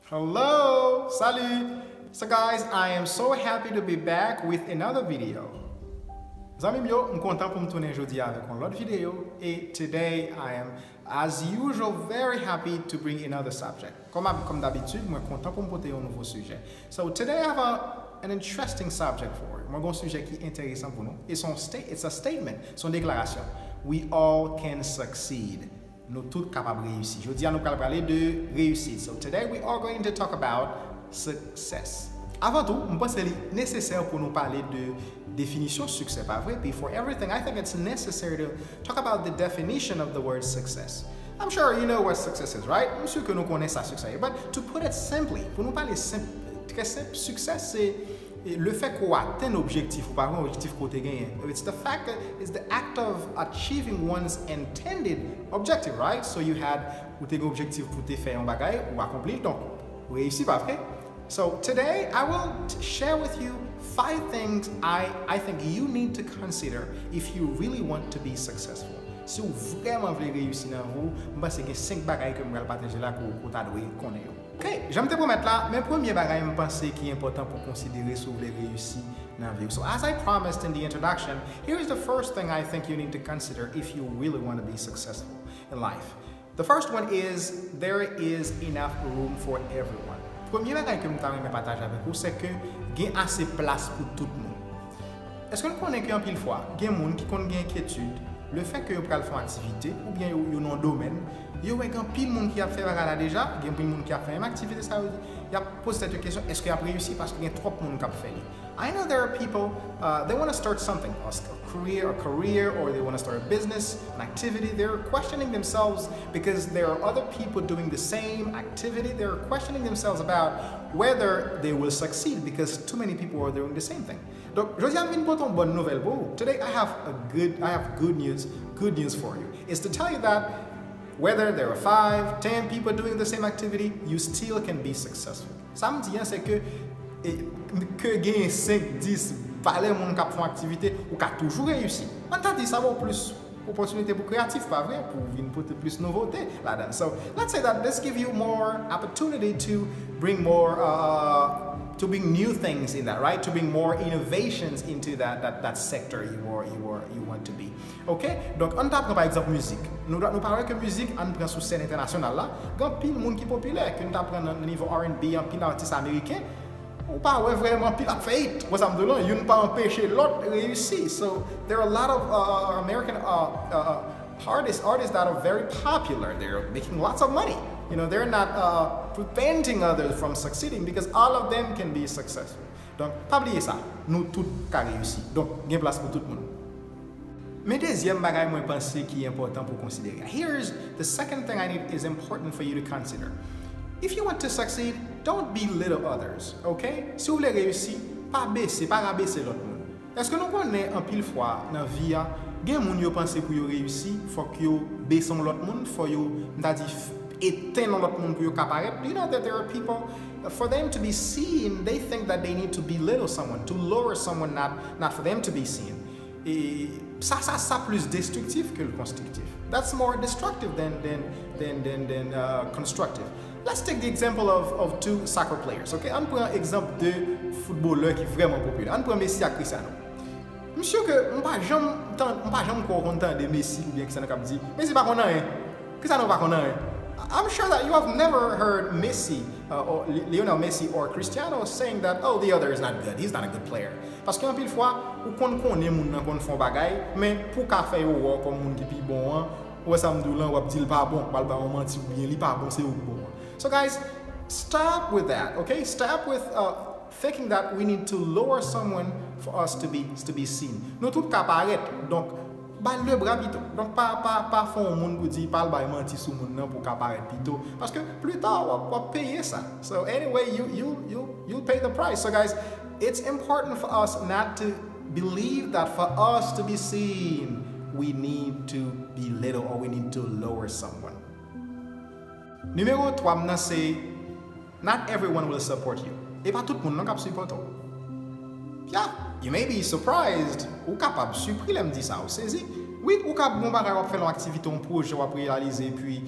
Hello, salut. So guys, I am so happy to be back with another video. Zami yo, I'm content pour me tourner aujourd'hui avec une autre vidéo. Et today I am, as usual, very happy to bring another subject. Comme d'habitude, je suis content pour me porter un nouveau sujet. So today I have an interesting subject for you. Moi, j'ai un sujet qui est intéressant pour nous. It's a statement, son déclaration. We all can succeed. Nous tous capables de réussir. Je dis à nous parler de réussite. So today we are going to talk about success. Avant tout, je pense que c'est nécessaire pour nous parler de définition succès, pas vrai? Before everything, I think it's necessary to talk about the definition of the word success. I'm sure you know what success is, right? I'm sûr que nous connaissons succès. But to put it simply, pour nous parler très simple, succès c'est le fait qu'on atteint un objectif ou pas un objectif qu'on a gagné. It's the fact that it's the act of achieving one's intended objective, right? So you had un objectif pour te faire un bagage ou accomplir, donc réussi, pas vrai? So today I will share with you 5 things I think you need to consider if you really want to be successful. Si vous vraiment voulez réussir dans vous, je pense qu'il y a 5 bagages que je vais partager là pour vous connaître. Ok, j'aime te promettre là, mes premiers bagages je pense qui est important pour considérer si vous voulez réussir dans la vie. So as I promised in the introduction, here is the first thing I think you need to consider if you really want to be successful in life. The first one is there is enough room for everyone. Premier bagage que je vais partager avec vous, c'est que il y a assez de place pour tout le monde. Est-ce que nous connaissons qu'un pile fois, il y a des gens qui ont une inquiétude, le fait que vous pouvez faire une activité, ou bien vous avez un domaine, il y a un pile de monde qui a fait ça déjà, il y a un pile de monde qui a fait une activité, ça veut dire, il a posé cette question, est-ce qu'il a réussi parce qu'il y a trop de monde qui a fait. I know there are people, they want to start something, a career, or they want to start a business, an activity. They're questioning themselves because there are other people doing the same activity. They're questioning themselves about whether they will succeed because too many people are doing the same thing. Donc, je dis à vous une bonne nouvelle pour vous. Today I have good news for you. It's to tell you that whether there are 5, 10 people doing the same activity, you still can be successful. Ça me dit, c'est que gagner 5, 10, parler mon cap font activité ou qu'a toujours réussi. On t'a dit ça va plus opportunité pour créatif, pas vrai, pour venir porter plus nouveauté là-dedans. So let's say that this give you more opportunity to bring more to bring new things in that, right? To bring more innovations into that sector you want to be. OK? Donc on tape par exemple musique. Nous parlons que musique on prend sur scène internationale là, grand pile monde qui populaire que nous t'apprend au niveau R&B, un pile artiste américain. Ou pas vraiment pile à faillite. Moi ça me donne, il ne pas empêcher l'autre réussir. So there are a lot of American artists that are very popular. They're making lots of money. You know, they're not preventing others from succeeding because all of them can be successful. Donc, pas oublier ça. Nous tous qu'à réussir. Donc, il y a place pour tout le monde. Mais deuxième bagage moi penser qui est important pour considérer. Here's the second thing is important for you to consider. If you want to succeed, don't belittle others, okay? Si vous voulez réussir, pas rabaisser l'autre monde. Est-ce que nous connaissons un pile fois dans la vie, il y a des gens qui pensent pour réussir, il faut que vous baissez l'autre monde, il faut que vous éteignez l'autre monde pour apparaître. Do you know that there are people, for them to be seen, they think that they need to belittle someone, to lower someone, not for them to be seen. Et ça plus destructif que le constructif. That's more destructive than constructive. Let's take the example of 2 soccer players, okay? On prend exemple de footballeurs qui sont vraiment populaires. On prend Messi et Cristiano. Monsieur que on pas jamais content de Messi ou bien Cristiano qui dit Messi pas connaît rien. Cristiano pas connaît rien. I'm sure that you have never heard Messi or Lionel Messi or Cristiano saying that oh the other is not good. He's not a good player. Parce qu'un pile fois ou connaît moun nan kon font bagay mais pour qu'a faire ou comme moun qui pi bon ou ça me dit là ou dit pas bon, pas ba menti ou bien li pas bon c'est ou bon. So guys, stop with that, okay? Stop with thinking that we need to lower someone for us to be seen. Nous tout qu'à paraître, donc ban le bras plutôt. Donc pas font un monde pour dire parle ba menti sous monde nan pour qu'apparaître plutôt parce que plus tard on va payer ça. So anyway, you pay the price. So guys, it's important for us not to believe that for us to be seen, we need to belittle or we need to lower someone. Numéro 3, c'est not everyone will support you. Et pas tout le monde qui supporte. Yeah, you may be surprised ou capable surpris me dit ça ou saisi. Oui, ou capable bon bagage faire une activité un projet ou réaliser puis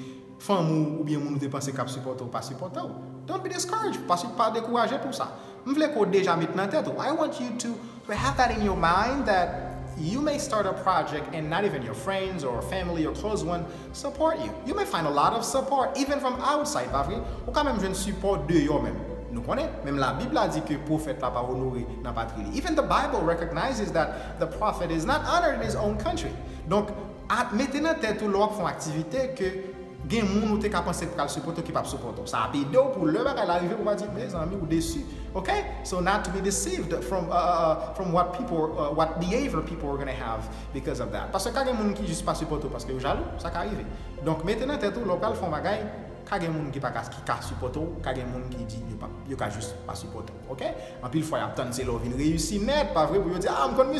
femme ou bien moun te pense cap supporter ou pas supporter. Don't be discouraged, pas décourager pour ça. M'vle ko déjà mettre dans tête. I want you to have that in your mind that you may start a project and not even your friends or family or close one support you. You may find a lot of support even from outside, pas vrai? Ou quand même je ne support de yo même. Nous connaissons, même la Bible a dit que le prophète n'a pas honoré dans la patrie. Even the Bible recognizes that the prophet is not honored in his own country. Donc, mettez dans tête ou l'autre font activité que gen moun ou te ka penser pour supporter qui pas supporter. Ça a payé pour le bagage arriver pour dire mes amis ou déçus. Okay? So not to be deceived from what people what behavior people are going to have because of that. Parce que quand gen moun qui juste pas supporter parce que yo jaloux, ça ka arriver. Donc mettez dans tête ou local font bagage quand gen moun qui pas qui ka supporter, quand gen moun qui dit yo ka juste pas supporter. OK? En pile fois y a tant c'est l'ovin réussi net pas vrai pour yo dire ah m'connais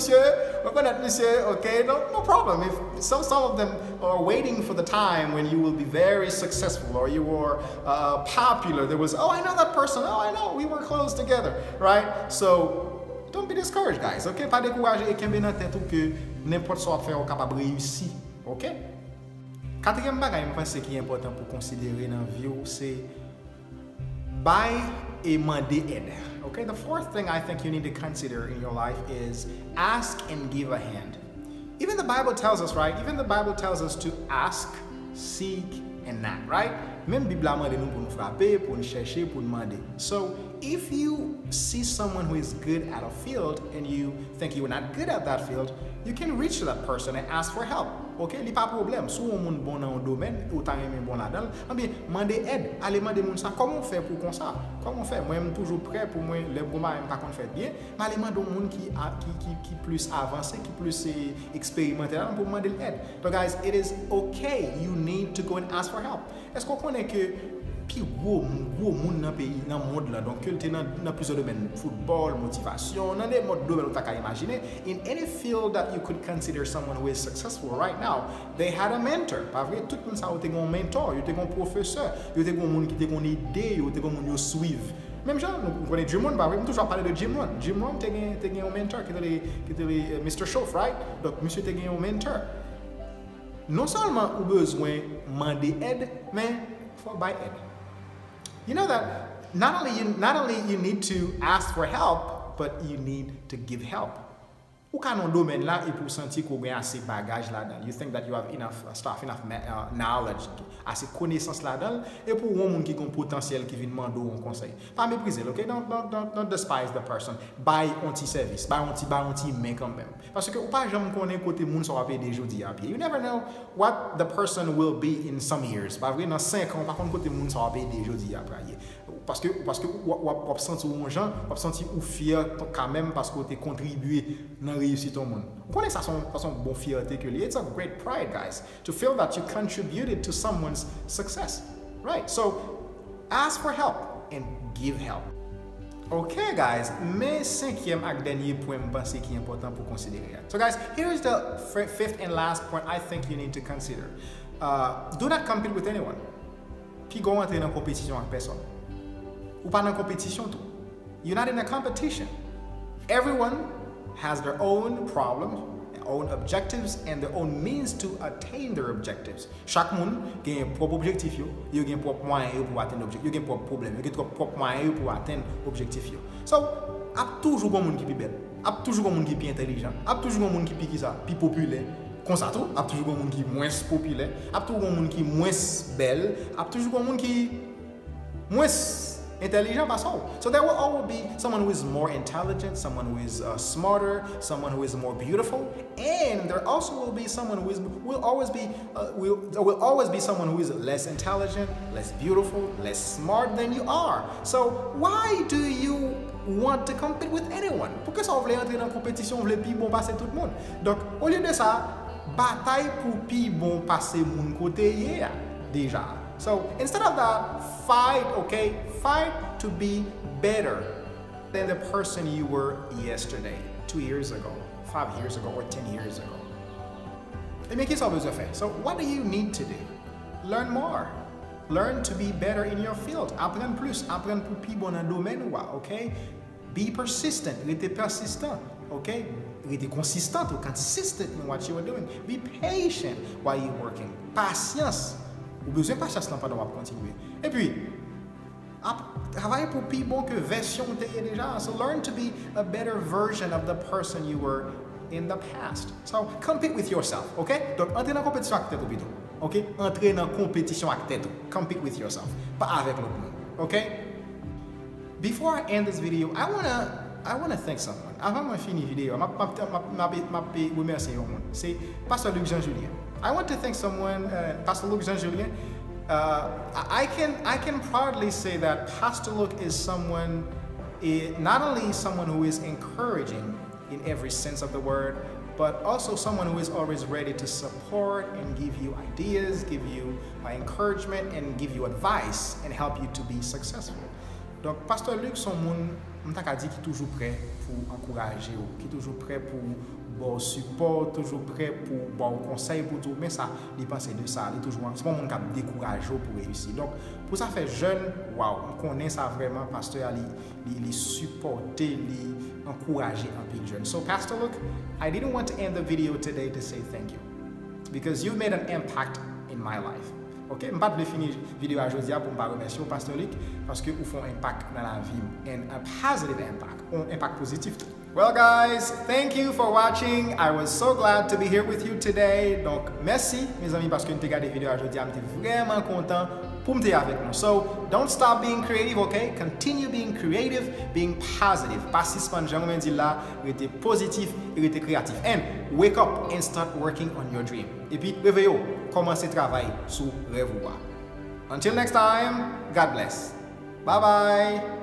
monsieur, OK? No problem. If some of them are waiting for the time when you will be very successful or you were popular. There was, oh, I know that person. Oh, I know. We were close together, right? So don't be discouraged, guys. OK? Pas décourager et kembe nan tête ou que n'importe soit faire capable réussir. OK? Quatrième bagage, je pense qui est important pour considérer dans la vie, c'est buy et demander aide. Okay, the fourth thing I think you need to consider in your life is ask and give a hand. Even the Bible tells us, right? Even the Bible tells us to ask, seek, and knock, right? Même Bible a demandé nous pour nous frapper, pour nous chercher, pour nous demander. So if you see someone who is good at a field and you think you are not good at that field, you can reach to that person and ask for help. OK? Il n'y a pas de problème. Si on est bon dans un domaine, ou tu es bon là-dedans, bien, demander aide. Allez demander ça. Comment on fait pour comme ça? Comment on fait? Moi, je suis toujours prêt pour moi, les bons pas qu'on fait bien. Mais allez demander aux gens qui plus avancé, qui plus expérimenté pour demander l'aide. Donc, guys, it is okay. You need to go and ask for help. Est-ce qu'on connaît que plus gros monde dans le pays, dans le monde là, donc tu es dans plusieurs domaines, football, motivation, dans des domaines où tu as imaginer. In any field that you could consider someone who is successful right now, they had a mentor. Pas vrai, tout le monde ça a un mentor, il a un professeur, il a un monde qui a une idée, il a un monde qui suivre. Même genre, nous connaissons Jim Rohn, pas vrai, toujours parler de Jim Rohn. Jim Rohn a un mentor qui était Mr. Schoff, right? Donc monsieur a un mentor. Non seulement vous avez besoin de demander aide, mais il faut buy aide. You know that not only you need to ask for help, but you need to give help. Ou quand on domaine là et pour sentir qu'on a assez bagage là-dedans, you think that you have enough stuff, enough knowledge, assez connaissance là-dedans, et pour un monde qui a un potentiel qui vient demander un conseil. Pas mépriser, ok? Don't despise the person. Buy un petit service, buy un petit main quand même. Parce que ou pas jamais connaître côté monde ça va payer des jours à pied. You never know what the person will be in some years. Pas vrai dans 5 ans par contre côté monde ça va payer des jours à payer. Parce que on sentir un gens, on sentir ou fier quand même parce que tu as contribué dans la réussite au monde. Vous connaissez ça façon bon fierté que it's a great pride, guys, to feel that you contributed to someone's success. Right? So ask for help and give help. Okay, guys, mais cinquième et dernier point qui est important pour considérer. So guys, here is the fifth and last point I think you need to consider. Do not compete with anyone. Qui go entrer dans compétition avec personne. Ou pas dans compétition tout. You're not in a competition. Everyone has their own problems, their own objectives, and their own means to attain their objectives. Chaque monde a un propre objectif, il a un propre moyen pour atteindre l'objectif, il a un propre problème, il a un propre moyen pour atteindre l'objectif. So, il y a toujours un monde qui est plus belle, il y a toujours un monde qui est plus intelligent, il y a toujours un monde qui est plus populaire. Comme ça tout, il y a toujours un monde qui est moins populaire, il y a toujours un monde qui est moins belle, il y a toujours un monde qui est moins intelligent par ça. So there will always be someone who is more intelligent, someone who is smarter, someone who is more beautiful, and there also will be someone who will always be someone who is less intelligent, less beautiful, less smart than you are. So why do you want to compete with anyone? Pourquoi ça vous voulez entrer dans la compétition, vous voulez plus bon passer tout le monde? Donc au lieu de ça, bataille pour plus bon passer mon côté déjà. So instead of that, fight, okay? Fight to be better than the person you were yesterday, 2 years ago, 5 years ago, or 10 years ago. Et mais qu'est-ce que vous avez fait? So what do you need to do? Learn more. Learn to be better in your field. Apprendre plus. Apprendre pour plus bon dans le domaine, okay? Be persistent. Restez persistant, okay? Restez consistent or consistent in what you are doing. Be patient while you're working. Patience. Ou besoin de patience pendant qu'on va continuer. Et puis, travailler pour plus bon que version déjà. So learn to be a better version of the person you were in the past. So compete with yourself, okay? Donc, entrez dans la compétition avec tête ou plutôt. Ok? Entrez dans la compétition avec tête. Compete with yourself. Pas avec l'autre monde. Ok? Before I end this video, I wanna thank someone. Avant de finir la vidéo, je remercier un monde. C'est Pasteur Luc Jean-Julien. I want to thank someone, Pastor Luc Jean-Julien. I can proudly say that Pastor Luke is someone, not only someone who is encouraging in every sense of the word, but also someone who is always ready to support and give you ideas, give you encouragement, and give you advice and help you to be successful. Donc, Pasteur Luc, son monde, je dit qui est toujours prêt pour encourager, qui est toujours prêt pour bon support, toujours prêt pour bon conseil pour tout. Mais ça, il pense de ça, il est toujours, c'est pas mon cap découragé pour réussir. Donc, pour ça faire jeune, waouh, on connaît ça vraiment, Pasteur, il supporter, il encourager un peu jeune. So, Pastor Luke, I didn't want to end the video today to say thank you because you've made an impact in my life. Ok, je ne vais pas finir la vidéo aujourd'hui pour me remercier au Pasteur Luc parce que vous font un impact dans la vie and a positive impact, un impact positif. Well guys, thank you for watching. I was so glad to be here with you today. Donc merci mes amis parce que vous avez regardé la vidéo aujourd'hui, j'étais vraiment content pour me avec nous. So don't stop being creative, okay? Continue being creative, being positive. Pas suspendre, j'aimerais dire là, rester positif et rester créatif. And wake up and start working on your dream. Et puis réveillez-vous, commencez à travailler sur rêve. Until next time, God bless. Bye bye.